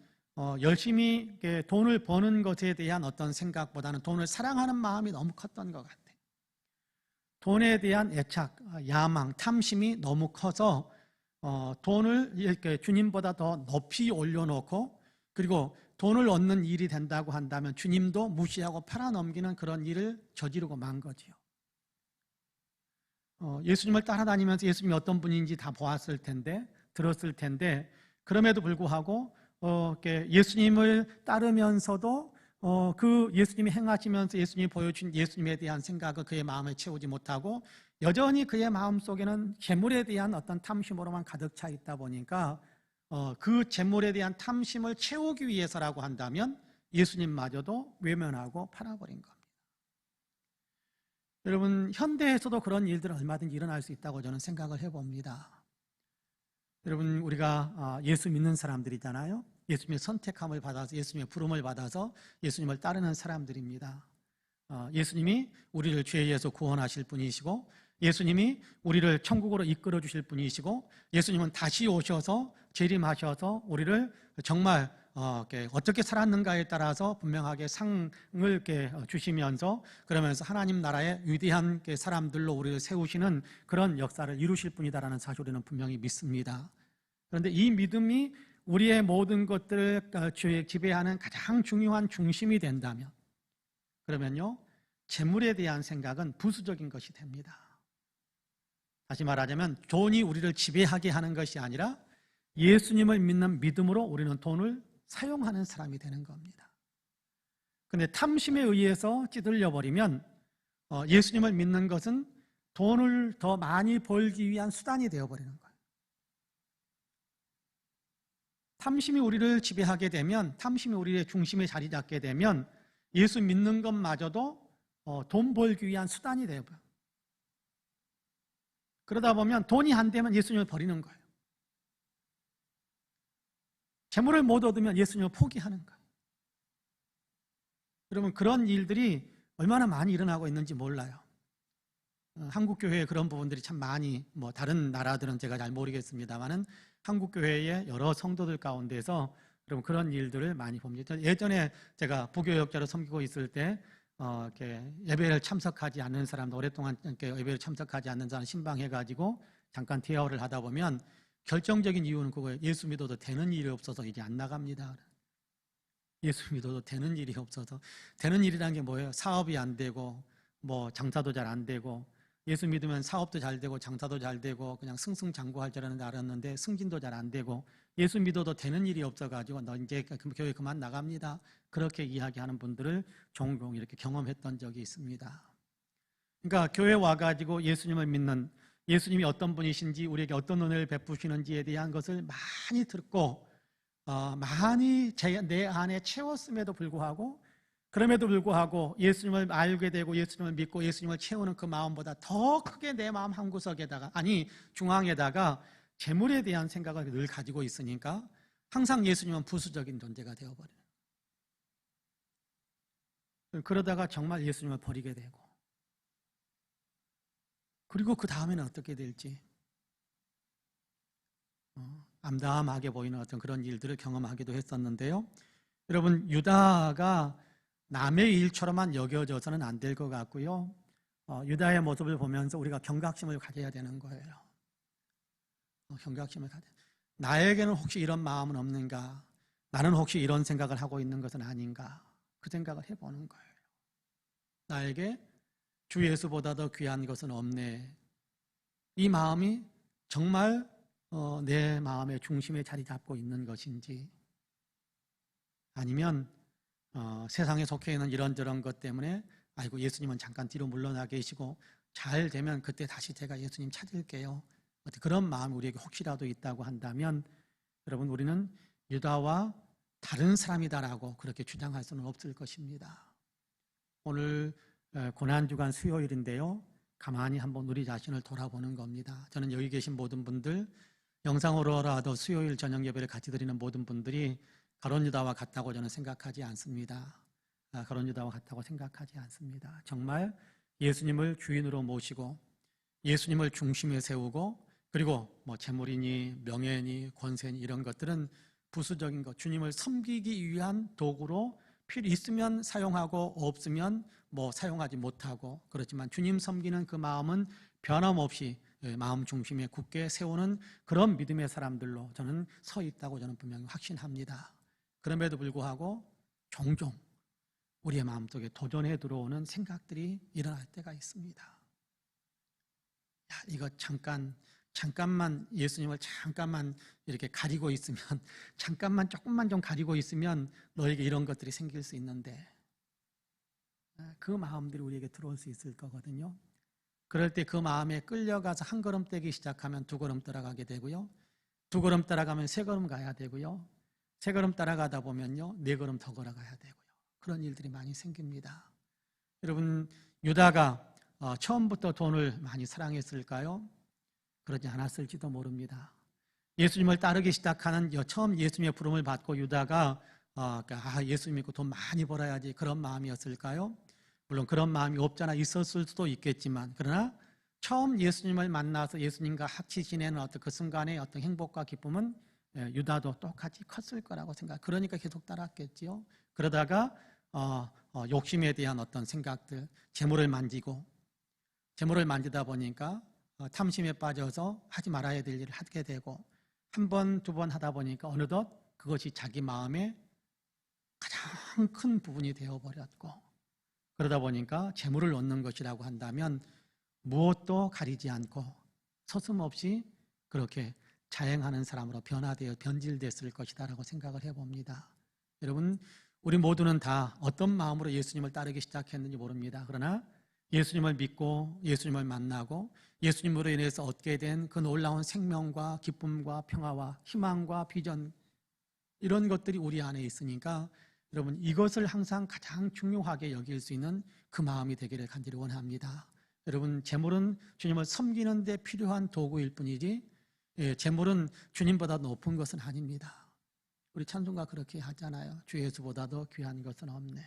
열심히 돈을 버는 것에 대한 어떤 생각보다는 돈을 사랑하는 마음이 너무 컸던 것 같아요. 돈에 대한 애착, 야망, 탐심이 너무 커서 돈을 이렇게 주님보다 더 높이 올려놓고 그리고 돈을 얻는 일이 된다고 한다면 주님도 무시하고 팔아넘기는 그런 일을 저지르고 만 거지요. 예수님을 따라다니면서 예수님이 어떤 분인지 다 보았을 텐데 들었을 텐데 그럼에도 불구하고 예수님을 따르면서도 그 예수님이 행하시면서 예수님이 보여준 예수님에 대한 생각을 그의 마음에 채우지 못하고 여전히 그의 마음속에는 재물에 대한 어떤 탐심으로만 가득 차 있다 보니까 그 재물에 대한 탐심을 채우기 위해서라고 한다면 예수님마저도 외면하고 팔아버린 겁니다. 여러분 현대에서도 그런 일들은 얼마든지 일어날 수 있다고 저는 생각을 해봅니다. 여러분 우리가 예수 믿는 사람들이잖아요. 예수님의 선택함을 받아서 예수님의 부름을 받아서 예수님을 따르는 사람들입니다. 예수님이 우리를 죄에서 구원하실 분이시고 예수님이 우리를 천국으로 이끌어 주실 분이시고 예수님은 다시 오셔서 재림하셔서 우리를 정말 어떻게 살았는가에 따라서 분명하게 상을 주시면서 그러면서 하나님 나라의 위대한 사람들로 우리를 세우시는 그런 역사를 이루실 분이다라는 사실을 우리는 분명히 믿습니다. 그런데 이 믿음이 우리의 모든 것들을 지배하는 가장 중요한 중심이 된다면 그러면요 재물에 대한 생각은 부수적인 것이 됩니다. 다시 말하자면 돈이 우리를 지배하게 하는 것이 아니라 예수님을 믿는 믿음으로 우리는 돈을 사용하는 사람이 되는 겁니다. 그런데 탐심에 의해서 찌들려 버리면 예수님을 믿는 것은 돈을 더 많이 벌기 위한 수단이 되어버리는 거예요. 탐심이 우리를 지배하게 되면 탐심이 우리의 중심에 자리 잡게 되면 예수 믿는 것마저도 돈 벌기 위한 수단이 되어버려요. 그러다 보면 돈이 안 되면 예수님을 버리는 거예요. 재물을 못 얻으면 예수님을 포기하는 거예요. 여러분 그런 일들이 얼마나 많이 일어나고 있는지 몰라요. 한국 교회에 그런 부분들이 참 많이 다른 나라들은 제가 잘 모르겠습니다만은 한국 교회의 여러 성도들 가운데서 여러분 그런 일들을 많이 봅니다. 예전에 제가 부교역자로 섬기고 있을 때 예배를 참석하지 않는 사람들 오랫동안 예배를 참석하지 않는 사람 신방해가지고 잠깐 대화를 하다 보면 결정적인 이유는 그거예요. 예수 믿어도 되는 일이 없어서 이제 안 나갑니다. 예수 믿어도 되는 일이 없어서 되는 일이라는 게 뭐예요? 사업이 안 되고 장사도 잘 안 되고 예수 믿으면 사업도 잘 되고 장사도 잘 되고 그냥 승승장구할 줄 알았는데 승진도 잘 안 되고 예수 믿어도 되는 일이 없어가지고 너 이제 교회 그만 나갑니다. 그렇게 이야기하는 분들을 종종 이렇게 경험했던 적이 있습니다. 그러니까 교회 와가지고 예수님을 믿는 예수님이 어떤 분이신지 우리에게 어떤 은혜를 베푸시는지에 대한 것을 많이 듣고 많이 내 안에 채웠음에도 불구하고 그럼에도 불구하고 예수님을 알게 되고 예수님을 믿고 예수님을 채우는 그 마음보다 더 크게 내 마음 한구석에다가 중앙에다가 재물에 대한 생각을 늘 가지고 있으니까 항상 예수님은 부수적인 존재가 되어버려요. 그러다가 정말 예수님을 버리게 되고 그리고 그 다음에는 어떻게 될지 암담하게 보이는 어떤 그런 일들을 경험하기도 했었는데요. 여러분 유다가 남의 일처럼만 여겨져서는 안 될 것 같고요. 유다의 모습을 보면서 우리가 경각심을 가져야 되는 거예요. 경각심을 가져. 나에게는 혹시 이런 마음은 없는가? 나는 혹시 이런 생각을 하고 있는 것은 아닌가? 그 생각을 해보는 거예요. 나에게 주 예수보다 더 귀한 것은 없네. 이 마음이 정말 내 마음의 중심에 자리 잡고 있는 것인지 아니면 세상에 속해 있는 이런저런 것 때문에 아이고 예수님은 잠깐 뒤로 물러나 계시고 잘 되면 그때 다시 제가 예수님 찾을게요. 그런 마음이 우리에게 혹시라도 있다고 한다면 여러분 우리는 유다와 다른 사람이다라고 그렇게 주장할 수는 없을 것입니다. 오늘 고난주간 수요일인데요. 가만히 한번 우리 자신을 돌아보는 겁니다. 저는 여기 계신 모든 분들, 영상으로라도 수요일 저녁 예배를 같이 드리는 모든 분들이 가룟 유다와 같다고 저는 생각하지 않습니다. 가룟 유다와 같다고 생각하지 않습니다. 정말 예수님을 주인으로 모시고 예수님을 중심에 세우고 그리고 뭐 재물이니 명예니 권세니 이런 것들은 부수적인 것, 주님을 섬기기 위한 도구로 필요 있으면 사용하고 없으면 뭐 사용하지 못하고 그렇지만 주님 섬기는 그 마음은 변함없이 마음 중심에 굳게 세우는 그런 믿음의 사람들로 저는 서 있다고 저는 분명히 확신합니다. 그럼에도 불구하고 종종 우리의 마음속에 도전해 들어오는 생각들이 일어날 때가 있습니다. 야, 이거 잠깐만 예수님을 잠깐만 이렇게 가리고 있으면 잠깐만 조금만 좀 가리고 있으면 너에게 이런 것들이 생길 수 있는데 그 마음들이 우리에게 들어올 수 있을 거거든요. 그럴 때 그 마음에 끌려가서 한 걸음 떼기 시작하면 두 걸음 따라가게 되고요. 두 걸음 따라가면 세 걸음 가야 되고요. 세 걸음 따라가다 보면요. 네 걸음 더 걸어가야 되고요. 그런 일들이 많이 생깁니다. 여러분 유다가 처음부터 돈을 많이 사랑했을까요? 그러지 않았을지도 모릅니다. 예수님을 따르기 시작하는 처음 예수님의 부름을 받고 유다가 예수님 믿고 돈 많이 벌어야지 그런 마음이었을까요? 물론 그런 마음이 없잖아 있었을 수도 있겠지만 그러나 처음 예수님을 만나서 예수님과 같이 지내는 어떤 그 순간의 어떤 행복과 기쁨은 유다도 똑같이 컸을 거라고 그러니까 계속 따랐겠지요. 그러다가 욕심에 대한 어떤 생각들, 재물을 만지다 보니까 탐심에 빠져서 하지 말아야 될 일을 하게 되고 한 번, 두 번 하다 보니까 어느덧 그것이 자기 마음의 가장 큰 부분이 되어버렸고 그러다 보니까 재물을 얻는 것이라고 한다면 무엇도 가리지 않고 서슴없이 그렇게 자행하는 사람으로 변질됐을 것이다라고 생각을 해봅니다. 여러분 우리 모두는 다 어떤 마음으로 예수님을 따르기 시작했는지 모릅니다. 그러나 예수님을 믿고 예수님을 만나고 예수님으로 인해서 얻게 된 그 놀라운 생명과 기쁨과 평화와 희망과 비전 이런 것들이 우리 안에 있으니까 여러분 이것을 항상 가장 중요하게 여길 수 있는 그 마음이 되기를 간절히 원합니다. 여러분 재물은 주님을 섬기는 데 필요한 도구일 뿐이지 재물은 주님보다 높은 것은 아닙니다. 우리 찬송가 그렇게 하잖아요. 주 예수보다도 귀한 것은 없네.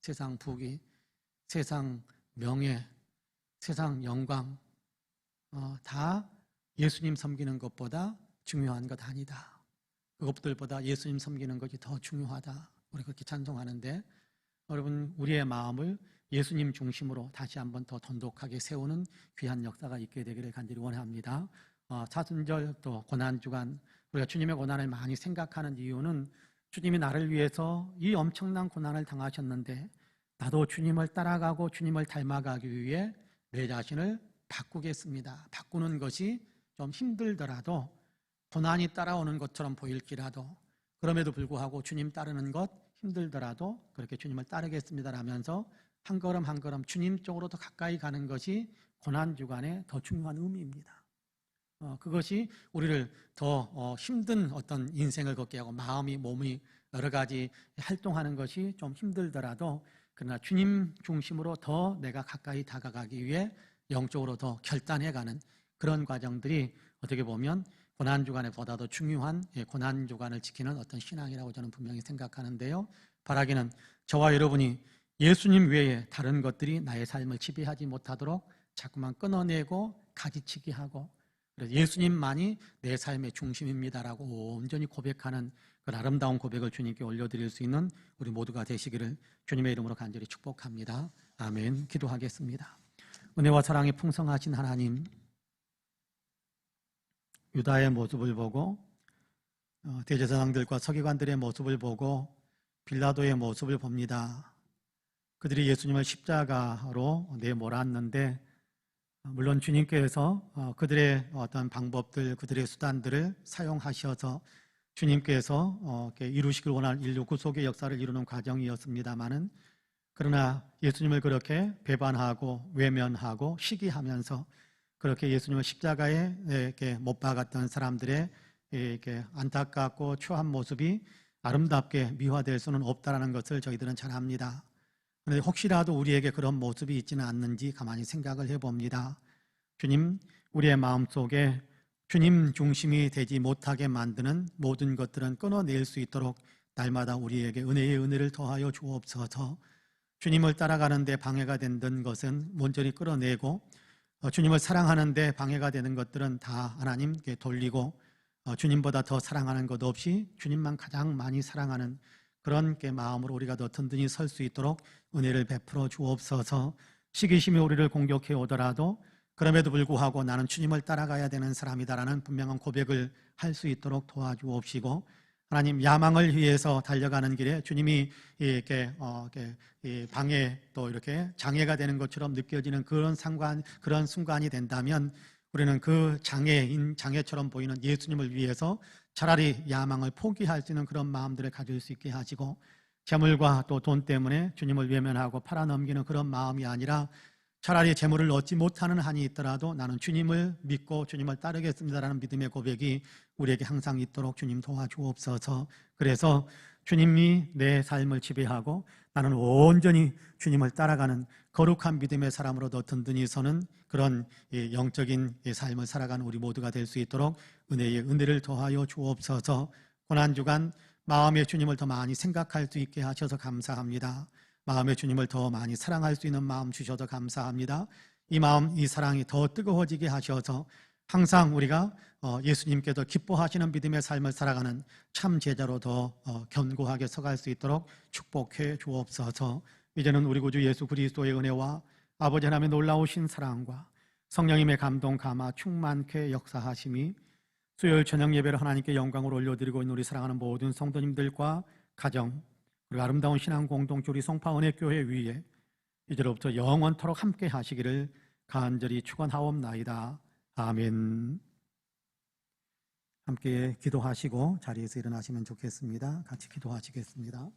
세상 부귀, 세상 명예, 세상 영광 다 예수님 섬기는 것보다 중요한 것 아니다. 그것들보다 예수님 섬기는 것이 더 중요하다. 우리 그렇게 찬송하는데 여러분 우리의 마음을 예수님 중심으로 다시 한번 더 돈독하게 세우는 귀한 역사가 있게 되기를 간절히 원합니다. 사순절 또 고난주간 우리가 주님의 고난을 많이 생각하는 이유는 주님이 나를 위해서 이 엄청난 고난을 당하셨는데 나도 주님을 따라가고 주님을 닮아가기 위해 내 자신을 바꾸겠습니다. 바꾸는 것이 좀 힘들더라도 고난이 따라오는 것처럼 보일지라도 그럼에도 불구하고 주님 따르는 것 힘들더라도 그렇게 주님을 따르겠습니다라면서 한 걸음 한 걸음 주님 쪽으로 더 가까이 가는 것이 고난주간의 더 중요한 의미입니다. 그것이 우리를 더 힘든 어떤 인생을 걷게 하고 마음이 몸이 여러 가지 활동하는 것이 좀 힘들더라도 그러나 주님 중심으로 더 내가 가까이 다가가기 위해 영적으로 더 결단해가는 그런 과정들이 어떻게 보면 고난주간에 보다도 중요한 고난주간을 지키는 어떤 신앙이라고 저는 분명히 생각하는데요. 바라기는 저와 여러분이 예수님 외에 다른 것들이 나의 삶을 지배하지 못하도록 자꾸만 끊어내고 가지치기 하고 그래서 예수님만이 내 삶의 중심입니다라고 온전히 고백하는 그 아름다운 고백을 주님께 올려드릴 수 있는 우리 모두가 되시기를 주님의 이름으로 간절히 축복합니다. 아멘. 기도하겠습니다. 은혜와 사랑이 풍성하신 하나님, 유다의 모습을 보고 대제사장들과 서기관들의 모습을 보고 빌라도의 모습을 봅니다. 그들이 예수님을 십자가로 내몰았는데 물론 주님께서 그들의 어떤 방법들, 그들의 수단들을 사용하셔서 주님께서 이렇게 이루시길 원하는 인류 구속의 역사를 이루는 과정이었습니다마는, 그러나 예수님을 그렇게 배반하고 외면하고 시기하면서 그렇게 예수님을 십자가에 이렇게 못 박았던 사람들의 이렇게 안타깝고 추한 모습이 아름답게 미화될 수는 없다라는 것을 저희들은 잘 압니다. 그런데 혹시라도 우리에게 그런 모습이 있지는 않는지 가만히 생각을 해봅니다. 주님, 우리의 마음속에 주님 중심이 되지 못하게 만드는 모든 것들은 끊어낼 수 있도록 날마다 우리에게 은혜의 은혜를 더하여 주옵소서. 주님을 따라가는 데 방해가 되는 것은 온전히 끌어내고, 주님을 사랑하는 데 방해가 되는 것들은 다 하나님께 돌리고, 주님보다 더 사랑하는 것 없이 주님만 가장 많이 사랑하는 그런 마음으로 우리가 더 든든히 설 수 있도록 은혜를 베풀어 주옵소서. 시기심이 우리를 공격해 오더라도 그럼에도 불구하고 나는 주님을 따라가야 되는 사람이다라는 분명한 고백을 할 수 있도록 도와주옵시고, 하나님, 야망을 위해서 달려가는 길에 주님이 이렇게 방해 또 이렇게 장애가 되는 것처럼 느껴지는 그런 순간이 된다면, 우리는 그 장애처럼 보이는 예수님을 위해서 차라리 야망을 포기할 수 있는 그런 마음들을 가질 수 있게 하시고, 재물과 또 돈 때문에 주님을 외면하고 팔아넘기는 그런 마음이 아니라, 차라리 재물을 얻지 못하는 한이 있더라도 나는 주님을 믿고 주님을 따르겠습니다라는 믿음의 고백이 우리에게 항상 있도록 주님 도와주옵소서. 그래서 주님이 내 삶을 지배하고 나는 온전히 주님을 따라가는 거룩한 믿음의 사람으로 더 든든히 서는 그런 영적인 삶을 살아가는 우리 모두가 될 수 있도록 은혜의 은혜를 더하여 주옵소서. 고난주간 마음의 주님을 더 많이 생각할 수 있게 하셔서 감사합니다. 마음의 주님을 더 많이 사랑할 수 있는 마음 주셔서 감사합니다. 이 마음, 이 사랑이 더 뜨거워지게 하셔서 항상 우리가 예수님께서 기뻐하시는 믿음의 삶을 살아가는 참 제자로 더 견고하게 서갈 수 있도록 축복해 주옵소서. 이제는 우리 구주 예수 그리스도의 은혜와 아버지 하나님의 놀라우신 사랑과 성령님의 감동 감화 충만케 역사하심이 수요일 저녁 예배를 하나님께 영광을 올려드리고 있는 우리 사랑하는 모든 성도님들과 가정, 그리고 아름다운 신앙 공동체 우리 송파은혜교회 위에 이제로부터 영원토록 함께 하시기를 간절히 축원하옵나이다. 아멘. 함께 기도하시고 자리에서 일어나시면 좋겠습니다. 같이 기도하시겠습니다.